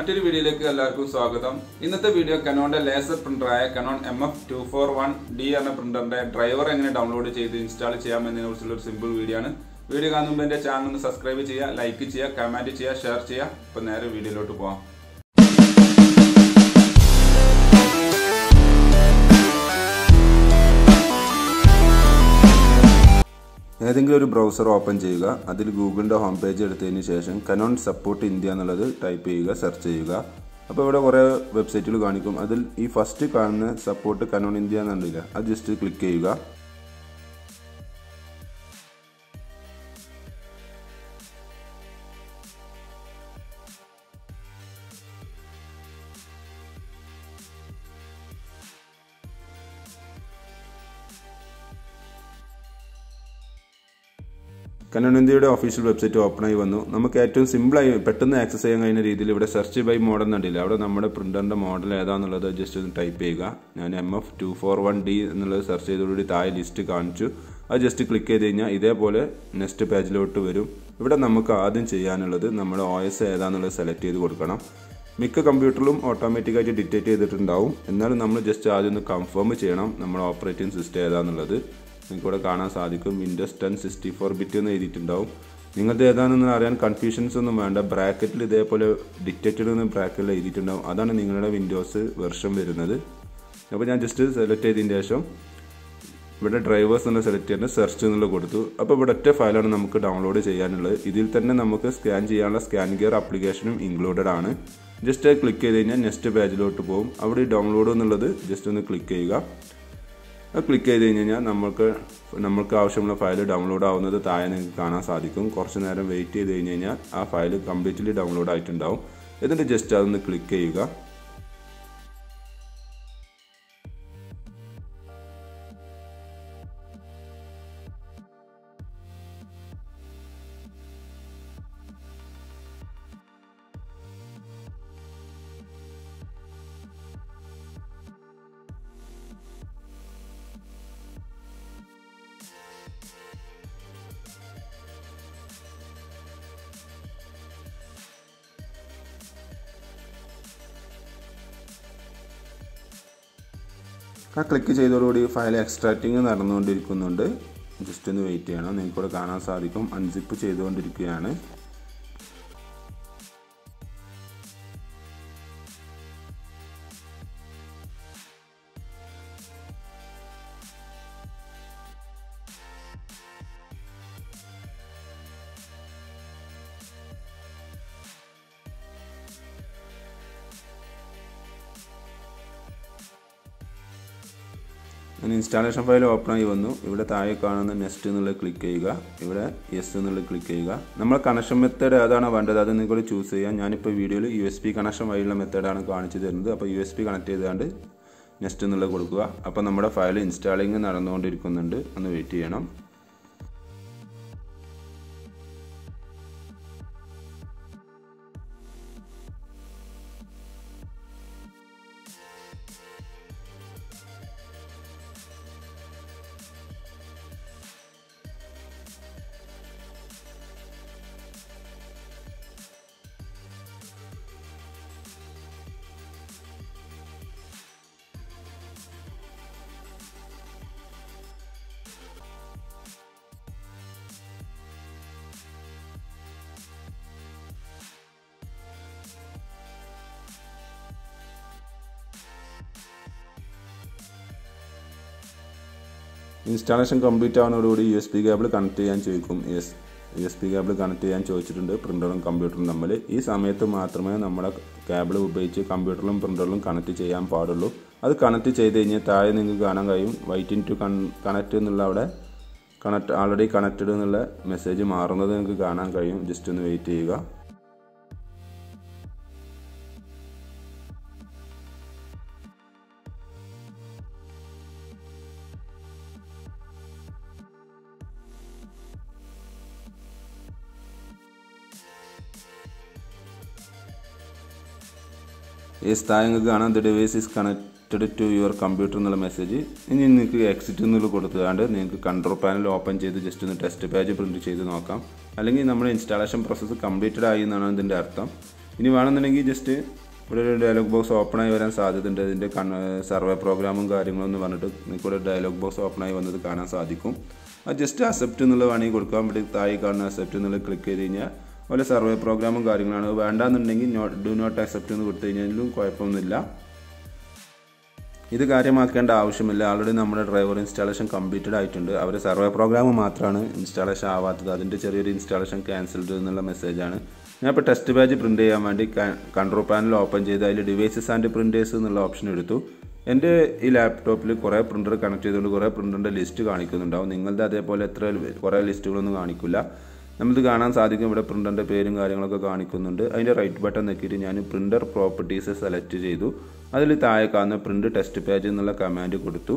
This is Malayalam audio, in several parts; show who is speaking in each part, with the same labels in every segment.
Speaker 1: മറ്റൊരു വീഡിയോയിലേക്ക് എല്ലാവർക്കും സ്വാഗതം. ഇന്നത്തെ video Canon's laser പ്രിന്ററായ Canon MF241d എന്ന പ്രിന്ററിന്റെ ഡ്രൈവർ എങ്ങനെ ഡൗൺലോഡ് ചെയ്ത് ഇൻസ്റ്റാൾ ചെയ്യാം എന്നതിനെക്കുറിച്ചുള്ള ഒരു സിമ്പിൾ വീഡിയോ ആണ്. വീഡിയോ കാണുന്ന മുമ്പ് എൻ്റെ ചാനൽ ഒന്ന് സബ്സ്ക്രൈബ് ചെയ്യുക, ലൈക്ക് ചെയ്യുക, കമന്റ് ചെയ്യുക, ഷെയർ ചെയ്യുക. അപ്പോൾ നേരെ വീഡിയോയിലോട്ട് പോകാം. ഏതെങ്കിലും ഒരു ബ്രൗസർ ഓപ്പൺ ചെയ്യുക. അതിൽ ഗൂഗിളിൻ്റെ ഹോം പേജ് എടുത്തതിന് ശേഷം Canon സപ്പോർട്ട് ഇന്ത്യ എന്നുള്ളത് ടൈപ്പ് ചെയ്യുക, സെർച്ച് ചെയ്യുക. അപ്പോൾ ഇവിടെ കുറേ വെബ്സൈറ്റുകൾ കാണിക്കും. അതിൽ ഈ ഫസ്റ്റ് കാണുന്ന സപ്പോർട്ട് Canon ഇന്ത്യ എന്നുണ്ടെങ്കിൽ അത് ജസ്റ്റ് ക്ലിക്ക് ചെയ്യുക. Canon ഇന്ത്യയുടെ ഒഫീഷ്യൽ വെബ്സൈറ്റ് ഓപ്പൺ ആയി വന്നു. നമുക്ക് ഏറ്റവും സിമ്പിളായി പെട്ടെന്ന് ആക്സസ് ചെയ്യാൻ കഴിയുന്ന രീതിയിൽ ഇവിടെ സെർച്ച് ബൈ മോഡൽ എന്നുണ്ടല്ല, അവിടെ നമ്മുടെ പ്രിന്ററിന്റെ മോഡൽ ഏതാണെന്നുള്ളത് ജസ്റ്റ് ഒന്ന് ടൈപ്പ് ചെയ്യുക. ഞാൻ MF241d എന്നുള്ളത് സെർച്ച് ചെയ്തതോടുകൂടി താഴെ ലിസ്റ്റ് കാണിച്ചു. അത് ജസ്റ്റ് ക്ലിക്ക് ചെയ്ത് കഴിഞ്ഞാൽ ഇതേപോലെ നെക്സ്റ്റ് പേജിലോട്ട് വരും. ഇവിടെ നമുക്ക് ആദ്യം ചെയ്യാനുള്ളത് നമ്മുടെ OS ഏതാണെന്നുള്ളത് സെലക്ട് ചെയ്ത് കൊടുക്കണം. മിക്ക കമ്പ്യൂട്ടറിലും ഓട്ടോമാറ്റിക്കായിട്ട് ഡിറ്റക്ട് ചെയ്തിട്ടുണ്ടാവും. എന്നാലും നമ്മൾ ജസ്റ്റ് ആദ്യം ഒന്ന് കൺഫേം ചെയ്യണം നമ്മുടെ ഓപ്പറേറ്റിംഗ് സിസ്റ്റം ഏതാണെന്നുള്ളത്. നിങ്ങൾക്കിവിടെ കാണാൻ സാധിക്കും. വിൻഡോസ് 10 64-bit എന്ന് എഴുതിയിട്ടുണ്ടാവും. നിങ്ങളുടെ ഏതാണെന്ന് അറിയാൻ കൺഫ്യൂഷൻസ് ഒന്നും വേണ്ട. ബ്രാക്കറ്റിൽ ഇതേപോലെ ഡിറ്റക്റ്റഡ് എന്ന് ബ്രാക്കറ്റിൽ എഴുതിയിട്ടുണ്ടാവും. അതാണ് നിങ്ങളുടെ വിൻഡോസ് വെർഷൻ വരുന്നത്. അപ്പോൾ ഞാൻ ജസ്റ്റ് സെലക്ട് ചെയ്തതിന് ശേഷം ഇവിടെ ഡ്രൈവേഴ്സ് എന്നുള്ള സെലക്ട് ചെയ്യേണ്ടത് സെർച്ച് എന്നുള്ളത് കൊടുത്തു. അപ്പോൾ ഇവിടെ ഒറ്റ ഫയലാണ് നമുക്ക് ഡൗൺലോഡ് ചെയ്യാനുള്ളത്. ഇതിൽ തന്നെ നമുക്ക് സ്കാൻ ചെയ്യാനുള്ള സ്കാൻ ഗിയർ ആപ്ലിക്കേഷനും ഇൻക്ലൂഡഡ് ആണ്. ജസ്റ്റ് ക്ലിക്ക് ചെയ്ത് കഴിഞ്ഞാൽ നെക്സ്റ്റ് പേജിലോട്ട് പോകും. അവിടെ ഡൗൺലോഡ് എന്നുള്ളത് ജസ്റ്റ് ഒന്ന് ക്ലിക്ക് ചെയ്യുക. ക്ലിക്ക് ചെയ്ത് കഴിഞ്ഞാൽ നമ്മൾക്ക് ആവശ്യമുള്ള ഫയൽ ഡൗൺലോഡ് ആവുന്നത് താഴെ നിങ്ങൾക്ക് കാണാൻ സാധിക്കും. കുറച്ച് നേരം വെയിറ്റ് ചെയ്ത് കഴിഞ്ഞാൽ ആ ഫയൽ കംപ്ലീറ്റ്ലി ഡൗൺലോഡ് ആയിട്ടുണ്ടാവും. എന്നിട്ട് ജസ്റ്റ് അതൊന്ന് ക്ലിക്ക് ചെയ്യുക. ആ ക്ലിക്ക് ചെയ്തതോടുകൂടി ഫയൽ എക്സ്ട്രാക്റ്റിംഗ് നടന്നുകൊണ്ടിരിക്കുന്നുണ്ട്. ജസ്റ്റ് ഒന്ന് വെയിറ്റ് ചെയ്യണം. നിങ്ങൾക്കിവിടെ കാണാൻ സാധിക്കും അൺസിപ്പ് ചെയ്തുകൊണ്ടിരിക്കുകയാണ്. ഇൻസ്റ്റാളേഷൻ ഫയൽ ഓപ്പൺ ആയി വന്നു. ഇവിടെ താഴെ കാണുന്ന നെക്സ്റ്റ് എന്നുള്ളത് ക്ലിക്ക് ചെയ്യുക. ഇവിടെ യെസ് എന്നുള്ളത് ക്ലിക്ക് ചെയ്യുക. നമ്മൾ കണക്ഷൻ മെത്തേഡ് ഏതാണോ വേണ്ടത് അത് നിങ്ങൾക്ക് ചൂസ് ചെയ്യാം. ഞാനിപ്പോൾ വീഡിയോയിൽ USB കണക്ഷൻ വഴിയുള്ള മെത്തേഡാണ് കാണിച്ചു തരുന്നത്. അപ്പോൾ USB കണക്ട് ചെയ്തുകൊണ്ട് നെക്സ്റ്റ് എന്നുള്ളത് കൊടുക്കുക. അപ്പോൾ നമ്മുടെ ഫയൽ ഇൻസ്റ്റാളിങ് നടന്നുകൊണ്ടിരിക്കുന്നുണ്ട്. ഒന്ന് വെയിറ്റ് ചെയ്യണം. ഇൻസ്റ്റാളേഷൻ കംപ്ലീറ്റ് ആവുന്നതോടുകൂടി USB കേബിൾ കണക്ട് ചെയ്യാൻ ചോദിക്കും. USB കേബിൾ കണക്ട് ചെയ്യാൻ ചോദിച്ചിട്ടുണ്ട് പ്രിൻ്ററും കമ്പ്യൂട്ടറും തമ്മിൽ. ഈ സമയത്ത് മാത്രമേ നമ്മുടെ കേബിൾ ഉപയോഗിച്ച് കമ്പ്യൂട്ടറിലും പ്രിൻ്ററിലും കണക്ട് ചെയ്യാൻ പാടുള്ളൂ. അത് കണക്ട് ചെയ്ത് കഴിഞ്ഞാൽ താഴെ നിങ്ങൾക്ക് കാണാൻ കഴിയും വെയിറ്റിംഗ് ടു കണക്ട് എന്നുള്ള അവിടെ ആൾറെഡി കണക്റ്റഡ് എന്നുള്ള മെസ്സേജ് മാറുന്നത് നിങ്ങൾക്ക് കാണാൻ കഴിയും. ജസ്റ്റ് ഒന്ന് വെയിറ്റ് ചെയ്യുക. Yes, the device is connected to your computer message. You can exit the control panel open just to test page print. Installation process completed. ഇനി വേണമെന്നുണ്ടെങ്കിൽ ജസ്റ്റ് ഇവിടെ ഒരു ഡയലോഗ് ബോക്സ് ഓപ്പണായി വരാൻ സാധ്യതയുണ്ട്. ഇതിൻ്റെ സർവേ പ്രോഗ്രാമും കാര്യങ്ങളും എന്ന് പറഞ്ഞിട്ട് നിങ്ങൾക്ക് ഇവിടെ ഡയലോഗ് ബോക്സ് ഓപ്പണായി വന്നത് കാണാൻ സാധിക്കും. അത് ജസ്റ്റ് അക്സെപ്റ്റ് എന്നുള്ളത് വേണമെങ്കിൽ കൊടുക്കാൻ വേണ്ടി താഴെ കാണുന്ന അക്സെപ്റ്റ് എന്നുള്ളത് ക്ലിക്ക് ചെയ്ത് കഴിഞ്ഞാൽ അതുപോലെ സർവേ പ്രോഗ്രാമും കാര്യങ്ങളാണ്. വേണ്ടാന്നുണ്ടെങ്കിൽ ഡു നോട്ട് അക്സെപ്റ്റ് എന്ന് കൊടുത്തു കഴിഞ്ഞാലും കുഴപ്പമൊന്നുമില്ല. ഇത് കാര്യമാക്കേണ്ട ആവശ്യമില്ല. ആൾറെഡി നമ്മുടെ ഡ്രൈവർ ഇൻസ്റ്റാളേഷൻ കംപ്ലീറ്റഡ് ആയിട്ടുണ്ട്. അവർ സർവേ പ്രോഗ്രാം മാത്രമാണ് ഇൻസ്റ്റാളേഷൻ ആവാത്തത്. അതിൻ്റെ ചെറിയൊരു ഇൻസ്റ്റാളേഷൻ ക്യാൻസൽഡ് എന്നുള്ള മെസ്സേജാണ്. ഞാൻ ഇപ്പോൾ ടെസ്റ്റ് പേജ് പ്രിൻറ്റ് ചെയ്യാൻ വേണ്ടി കൺട്രോൾ പാനൽ ഓപ്പൺ ചെയ്ത് അതിൽ ഡിവൈസസ് ആൻഡ് പ്രിൻറ്റേഴ്സ് എന്നുള്ള ഓപ്ഷൻ എടുത്തു. എൻ്റെ ഈ ലാപ്ടോപ്പിൽ കുറേ പ്രിൻ്റർ കണക്ട് ചെയ്തുകൊണ്ട് കുറേ പ്രിൻ്ററിൻ്റെ ലിസ്റ്റ് കാണിക്കുന്നുണ്ടാവും. നിങ്ങളുടെ അതേപോലെ കുറേ ലിസ്റ്റുകളൊന്നും കാണിക്കില്ല. നമ്മളിത് കാണാൻ സാധിക്കും. ഇവിടെ പ്രിൻ്ററിൻ്റെ പേരും കാര്യങ്ങളൊക്കെ കാണിക്കുന്നുണ്ട്. അതിൻ്റെ റൈറ്റ് ബട്ടൺ നോക്കിയിട്ട് ഞാൻ പ്രിൻ്റർ പ്രോപ്പർട്ടീസ് സെലക്ട് ചെയ്തു. അതിൽ താഴെ കാണുന്ന പ്രിൻ്റ് ടെസ്റ്റ് പേജ് എന്നുള്ള കമാൻഡ് കൊടുത്തു.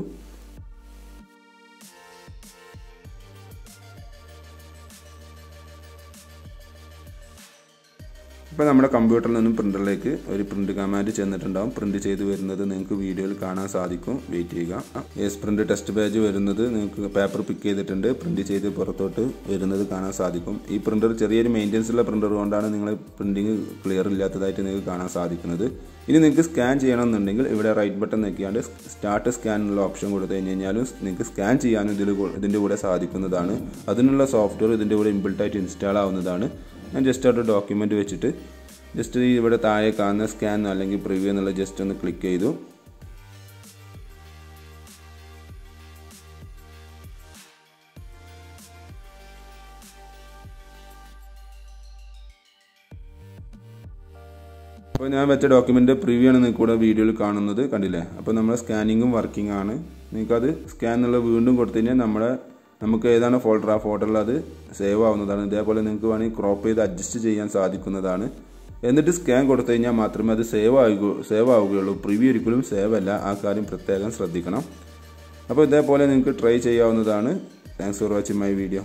Speaker 1: ഇപ്പോൾ നമ്മുടെ കമ്പ്യൂട്ടറിൽ നിന്നും പ്രിൻ്ററിലേക്ക് ഒരു പ്രിൻ്റ് കമാൻഡ് ചെന്നിട്ടുണ്ടാകും. പ്രിൻ്റ് ചെയ്ത് വരുന്നത് നിങ്ങൾക്ക് വീഡിയോയിൽ കാണാൻ സാധിക്കും. വെയിറ്റ് ചെയ്യുക. യെസ്, പ്രിൻ്റ് ടെസ്റ്റ് പേജ് വരുന്നത് നിങ്ങൾക്ക് പേപ്പർ പിക്ക് ചെയ്തിട്ടുണ്ട്. പ്രിൻ്റ് ചെയ്ത് പുറത്തോട്ട് വരുന്നത് കാണാൻ സാധിക്കും. ഈ പ്രിൻ്റർ ചെറിയൊരു മെയിൻ്റെനൻസ് ഉള്ള പ്രിൻ്റർ കൊണ്ടാണ് നിങ്ങൾ പ്രിൻറ്റിങ് ക്ലിയർ ഇല്ലാത്തതായിട്ട് നിങ്ങൾക്ക് കാണാൻ സാധിക്കുന്നത്. ഇനി നിങ്ങൾക്ക് സ്കാൻ ചെയ്യണമെന്നുണ്ടെങ്കിൽ ഇവിടെ റൈറ്റ് ബട്ടൺ നോക്കിയാണ്ട് സ്റ്റാർട്ട് സ്കാൻ എന്നുള്ള ഓപ്ഷൻ കൊടുത്തു കഴിഞ്ഞാലും നിങ്ങൾക്ക് സ്കാൻ ചെയ്യാനും ഇതിൻ്റെ കൂടെ സാധിക്കുന്നതാണ്. അതിനുള്ള സോഫ്റ്റ്വെയർ ഇതിൻ്റെ കൂടെ ഇൻബിൽട്ടായിട്ട് ഇൻസ്റ്റാൾ ആവുന്നതാണ്. ഞാൻ ജസ്റ്റ് ഒരു ഡോക്യുമെൻറ്റ് വെച്ചിട്ട് ജസ്റ്റ് ഇവിടെ താഴെ കാണുന്ന സ്കാൻ അല്ലെങ്കിൽ പ്രിവ്യൂ എന്നുള്ള ജസ്റ്റ് ഒന്ന് ക്ലിക്ക് ചെയ്തു. അപ്പോൾ ഞാൻ വെച്ച ഡോക്യുമെൻ്റ് പ്രിവ്യൂ ആണ് നിങ്ങൾക്ക് കൂടെ വീഡിയോയിൽ കാണുന്നത്. കണ്ടില്ലേ? അപ്പോൾ നമ്മുടെ സ്കാനിങ്ങും വർക്കിംഗ് ആണ്. നിങ്ങൾക്കത് സ്കാൻ എന്നുള്ള വീണ്ടും കൊടുത്തു കഴിഞ്ഞാൽ നമുക്ക് ഏതാണ് ഫോൾഡർ ആ ഫോൾഡറിൽ അത് സേവ് ആവുന്നതാണ്. ഇതേപോലെ നിങ്ങൾക്ക് വേണമെങ്കിൽ ക്രോപ്പ് ചെയ്ത് അഡ്ജസ്റ്റ് ചെയ്യാൻ സാധിക്കുന്നതാണ്. എന്നിട്ട് സ്കാൻ കൊടുത്തു കഴിഞ്ഞാൽ മാത്രമേ അത് സേവ് ആവുകയുള്ളൂ. പ്രിവ്യൂ ഒരിക്കലും സേവ് അല്ല. ആ കാര്യം പ്രത്യേകം ശ്രദ്ധിക്കണം. അപ്പോൾ ഇതേപോലെ നിങ്ങൾക്ക് ട്രൈ ചെയ്യാവുന്നതാണ്. Thanks for watching my video.